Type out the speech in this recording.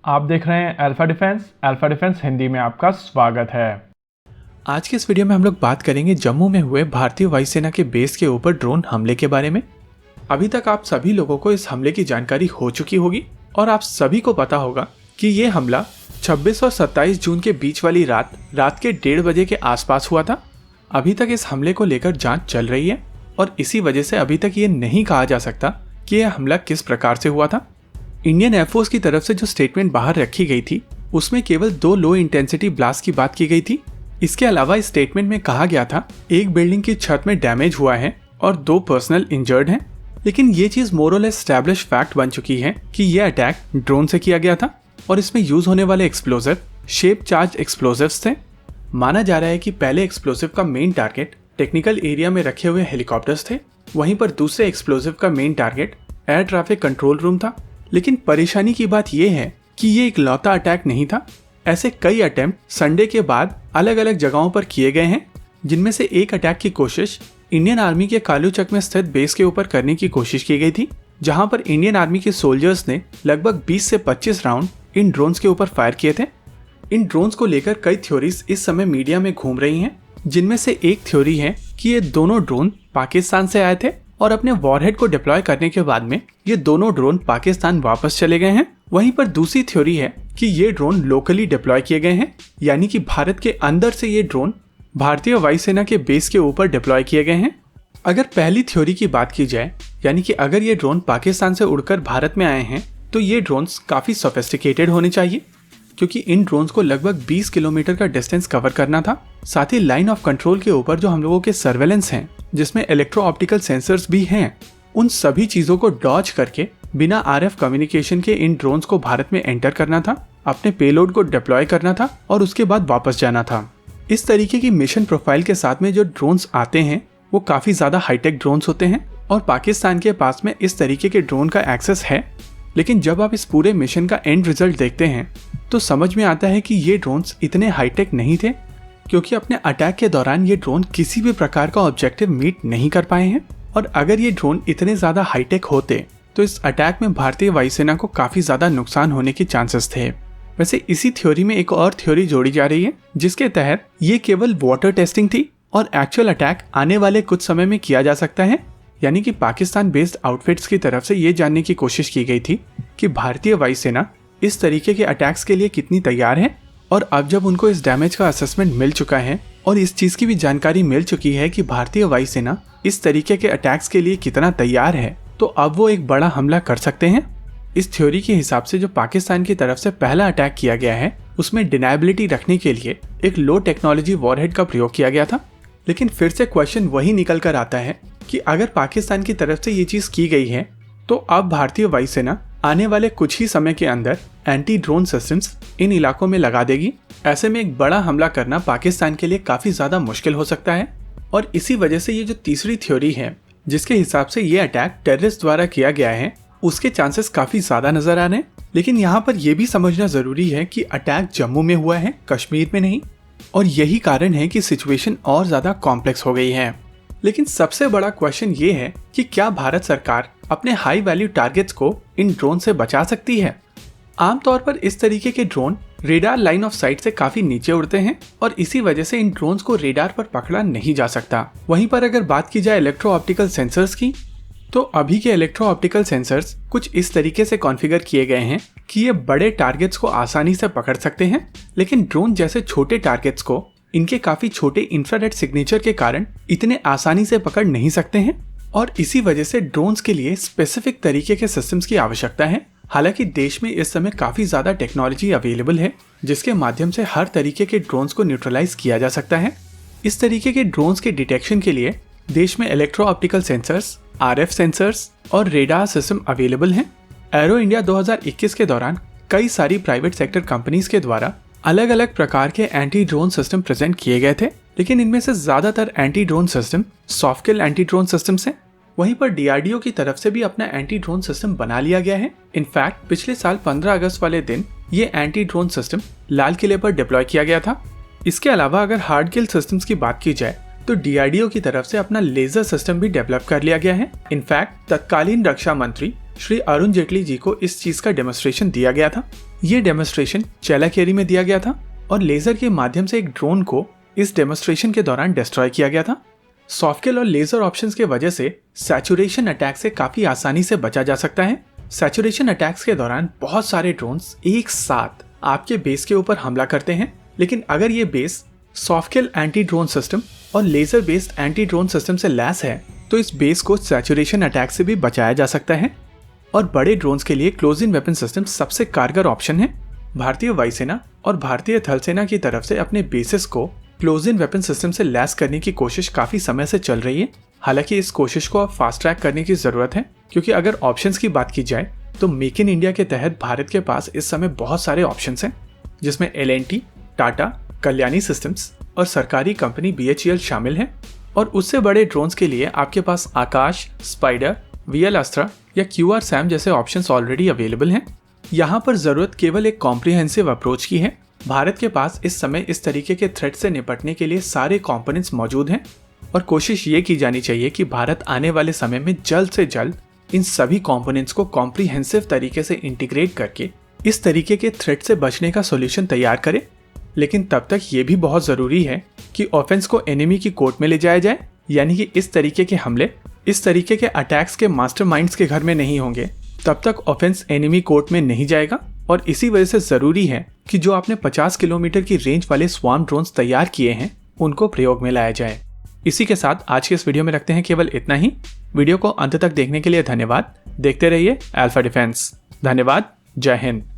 आप देख रहे हैं अल्फा डिफेंस हिंदी में आपका स्वागत है। आज के इस वीडियो में हम लोग बात करेंगे जम्मू में हुए भारतीय वायुसेना के बेस के ऊपर ड्रोन हमले के बारे में। अभी तक आप सभी लोगों को इस हमले की जानकारी हो चुकी होगी और आप सभी को पता होगा कि ये हमला 26 और 27 जून के बीच वाली रात के 1:30 बजे के आसपास हुआ था। अभी तक इस हमले को लेकर जांच चल रही है और इसी वजह से अभी तक ये नहीं कहा जा सकता कि यह हमला किस प्रकार से हुआ था। इंडियन एयरफोर्स की तरफ से जो स्टेटमेंट बाहर रखी गई थी उसमें केवल 2 लो इंटेंसिटी ब्लास्ट की बात की गई थी। इसके अलावा इस स्टेटमेंट में कहा गया था एक बिल्डिंग की छत में डैमेज हुआ है और 2 पर्सनल इंजर्ड हैं। लेकिन ये चीज मोर और लेस एस्टैब्लिश फैक्ट बन चुकी है कि यह अटैक ड्रोन से किया गया था और इसमें यूज होने वाले एक्सप्लोजिव शेप चार्ज एक्सप्लोजिव्स थे। माना जा रहा है कि पहले एक्सप्लोजिव का मेन टारगेट टेक्निकल एरिया में रखे हुए हेलीकॉप्टर्स थे, वहीं पर दूसरे एक्सप्लोजिव का main target air traffic control room था। लेकिन परेशानी की बात यह है कि ये एक लौता अटैक नहीं था। ऐसे कई अटेम्प्ट संडे के बाद अलग अलग जगहों पर किए गए हैं, जिनमें से एक अटैक की कोशिश इंडियन आर्मी के कालूचक में स्थित बेस के ऊपर करने की कोशिश की गई थी, जहां पर इंडियन आर्मी के सोल्जर्स ने लगभग 20 से 25 राउंड इन ड्रोन्स के ऊपर फायर किए थे। इन ड्रोन्स को लेकर कई थ्योरीज इस समय मीडिया में घूम रही हैं, जिनमें से एक थ्योरी है कि ये दोनों ड्रोन पाकिस्तान से आए थे और अपने वॉरहेड को डिप्लॉय करने के बाद में ये दोनों ड्रोन पाकिस्तान वापस चले गए हैं। वहीं पर दूसरी थ्योरी है कि ये ड्रोन लोकली डिप्लॉय किए गए हैं, यानी कि भारत के अंदर से ये ड्रोन भारतीय वायुसेना के बेस के ऊपर डिप्लॉय किए गए हैं। अगर पहली थ्योरी की बात की जाए, यानी कि अगर ये ड्रोन पाकिस्तान से उड़कर भारत में आए हैं, तो ये ड्रोन्स काफी सोफिस्टिकेटेड होने चाहिए, क्योंकि इन ड्रोन्स को लगभग 20 किलोमीटर का डिस्टेंस कवर करना था। साथ ही लाइन ऑफ कंट्रोल के ऊपर जो हम लोगों के सर्वेलेंस हैं, जिसमें इलेक्ट्रो ऑप्टिकल सेंसर्स भी हैं, उन सभी चीजों को डॉज करके बिना आरएफ कम्युनिकेशन के इन ड्रोन्स को भारत में एंटर करना था, अपने पेलोड को डिप्लॉय करना था और उसके बाद वापस जाना था। इस तरीके की मिशन प्रोफाइल के साथ में जो ड्रोन्स आते हैं वो काफी ज्यादा हाईटेक ड्रोन्स होते हैं और पाकिस्तान के पास में इस तरीके के ड्रोन का एक्सेस है। लेकिन जब आप इस पूरे मिशन का एंड रिजल्ट देखते हैं तो समझ में आता है कि ये ड्रोन्स इतने हाईटेक नहीं थे, क्योंकि अपने अटैक के दौरान ये ड्रोन किसी भी प्रकार का ऑब्जेक्टिव मीट नहीं कर पाए हैं। और अगर ये ड्रोन इतने ज्यादा हाईटेक होते तो इस अटैक में भारतीय वायुसेना को काफी ज्यादा नुकसान होने के चांसेस थे। वैसे इसी थ्योरी में एक और थ्योरी जोड़ी जा रही है, जिसके तहत ये केवल वाटर टेस्टिंग थी और एक्चुअल अटैक आने वाले कुछ समय में किया जा सकता है। यानी कि पाकिस्तान बेस्ड आउटफिट्स की तरफ से ये जानने की कोशिश की गई थी कि भारतीय वायुसेना इस तरीके के अटैक्स के लिए कितनी तैयार है। और अब जब उनको इस डैमेज का असेसमेंट मिल चुका है और इस चीज की भी जानकारी मिल चुकी है कि भारतीय वायुसेना इस तरीके के अटैक्स के लिए कितना तैयार है, तो अब वो एक बड़ा हमला कर सकते हैं। इस थ्योरी के हिसाब से जो पाकिस्तान की तरफ से पहला अटैक किया गया है उसमें डिनायबिलिटी रखने के लिए एक लो टेक्नोलॉजी वॉरहेड का प्रयोग किया गया था। लेकिन फिर से क्वेश्चन वही निकल कर आता है कि अगर पाकिस्तान की तरफ से ये चीज की गई है तो अब भारतीय वायुसेना आने वाले कुछ ही समय के अंदर एंटी ड्रोन सिस्टम्स इन इलाकों में लगा देगी। ऐसे में एक बड़ा हमला करना पाकिस्तान के लिए काफी ज्यादा मुश्किल हो सकता है। और इसी वजह से ये जो तीसरी थ्योरी है, जिसके हिसाब से ये अटैक टेररिस्ट द्वारा किया गया है, उसके चांसेस काफी ज्यादा नजर आ रहे हैं। लेकिन यहाँ पर यह भी समझना जरूरी है कि अटैक जम्मू में हुआ है, कश्मीर में नहीं, और यही कारण है कि सिचुएशन और ज्यादा कॉम्प्लेक्स हो गई है। लेकिन सबसे बड़ा क्वेश्चन ये है कि क्या भारत सरकार अपने हाई वैल्यू टारगेट्स को इन ड्रोन से बचा सकती है। आमतौर पर इस तरीके के drone radar line of site से काफी नीचे उड़ते हैं और इसी वजह से इन ड्रोन्स को रेडार पर पकड़ा नहीं जा सकता। वहीं पर अगर बात की जाए इलेक्ट्रो ऑप्टिकल सेंसर्स की, तो अभी के इलेक्ट्रो ऑप्टिकल सेंसर्स कुछ इस तरीके से कॉन्फ़िगर किए गए हैं कि ये बड़े टारगेट्स को आसानी से पकड़ सकते हैं, लेकिन ड्रोन जैसे छोटे टारगेट्स को इनके काफी छोटे इंफ्रारेड सिग्नेचर के कारण इतने आसानी से पकड़ नहीं सकते हैं। और इसी वजह से ड्रोन्स के लिए स्पेसिफिक तरीके के सिस्टम्स की आवश्यकता है। हालांकि देश में इस समय काफी ज्यादा टेक्नोलॉजी अवेलेबल है, जिसके माध्यम से हर तरीके के ड्रोन्स को न्यूट्रलाइज किया जा सकता है। इस तरीके के ड्रोन्स के डिटेक्शन के लिए देश में electro optical sensors, RF sensors और रेडार सिस्टम अवेलेबल हैं। एरो इंडिया 2021 के दौरान कई सारी प्राइवेट सेक्टर कंपनीज के द्वारा अलग अलग प्रकार के एंटी ड्रोन सिस्टम प्रेजेंट किए गए थे, लेकिन इनमें से ज्यादातर एंटी ड्रोन सिस्टम सॉफ्ट किल एंटी ड्रोन सिस्टम्स हैं। वहीं पर डीआरडीओ की तरफ से भी अपना एंटी ड्रोन सिस्टम बना लिया गया है। इनफैक्ट पिछले साल 15 अगस्त वाले दिन ये एंटी ड्रोन सिस्टम लाल किले पर डिप्लॉय किया गया था। इसके अलावा अगर हार्ड किल सिस्टम्स की बात की जाए तो DRDO की तरफ से अपना लेजर सिस्टम भी डेवलप कर लिया गया है। इनफैक्ट तत्कालीन रक्षा मंत्री श्री अरुण जेटली जी को इस चीज का डेमोन्स्ट्रेशन दिया गया था। ये डेमोन्स्ट्रेशन चेलाकेरी में दिया गया था और लेजर के माध्यम से एक ड्रोन को इस डेमोन्स्ट्रेशन के दौरान डिस्ट्रॉय किया गया था। सॉफ्टकिल और लेजर ऑप्शंस के वजह से सैचुरेशन अटैक से काफी आसानी से बचा जा सकता है। सैचुरेशन अटैक्स के दौरान बहुत सारे ड्रोन्स एक साथ आपके बेस के ऊपर हमला करते हैं, लेकिन अगर ये base soft kill anti drone system और laser based anti drone system से लैस है तो इस बेस को सैचुरेशन अटैक से भी बचाया जा सकता है। और बड़े ड्रोन्स के लिए क्लोज इन वेपन सिस्टम सबसे कारगर ऑप्शन है। भारतीय वायुसेना और भारतीय थल सेना की तरफ से अपने बेसिस को क्लोज इन वेपन सिस्टम से लैस करने की कोशिश काफी समय से चल रही है। हालांकि इस कोशिश को अब फास्ट ट्रैक करने की जरूरत है, क्योंकि अगर ऑप्शंस की बात की जाए तो मेक इन इंडिया के तहत भारत के पास इस समय बहुत सारे ऑप्शंस हैं, जिसमें L&T, टाटा, कल्याणी सिस्टम्स और सरकारी कंपनी BHEL शामिल है। और उससे बड़े ड्रोन्स के लिए आपके पास आकाश, स्पाइडर, VL अस्त्रा या QR-SAM जैसे ऑप्शंस ऑलरेडी अवेलेबल हैं। यहाँ पर जरूरत केवल एक कॉम्प्रिहेंसिव अप्रोच की है। भारत के पास इस समय इस तरीके के थ्रेट से निपटने के लिए सारे कंपोनेंट्स मौजूद हैं और कोशिश ये की जानी चाहिए कि भारत आने वाले समय में जल्द से जल्द इन सभी कंपोनेंट्स को कॉम्प्रिहेंसिव तरीके से इंटीग्रेट करके इस तरीके के थ्रेट से बचने का सॉल्यूशन तैयार करे। लेकिन तब तक ये भी बहुत जरूरी है कि ऑफेंस को एनिमी की कोर्ट में ले जाया जाए, यानी कि इस तरीके के हमले इस तरीके के अटैक्स के मास्टरमाइंड्स के घर में नहीं होंगे। तब तक ऑफेंस एनिमी कोर्ट में नहीं जाएगा और इसी वजह से जरूरी है कि जो आपने 50 किलोमीटर की रेंज वाले स्वार्म ड्रोन्स तैयार किए हैं उनको प्रयोग में लाया जाए। इसी के साथ आज के इस वीडियो में रखते हैं केवल इतना ही। वीडियो को अंत तक देखने के लिए धन्यवाद। देखते रहिए अल्फा डिफेंस। धन्यवाद। जय हिंद।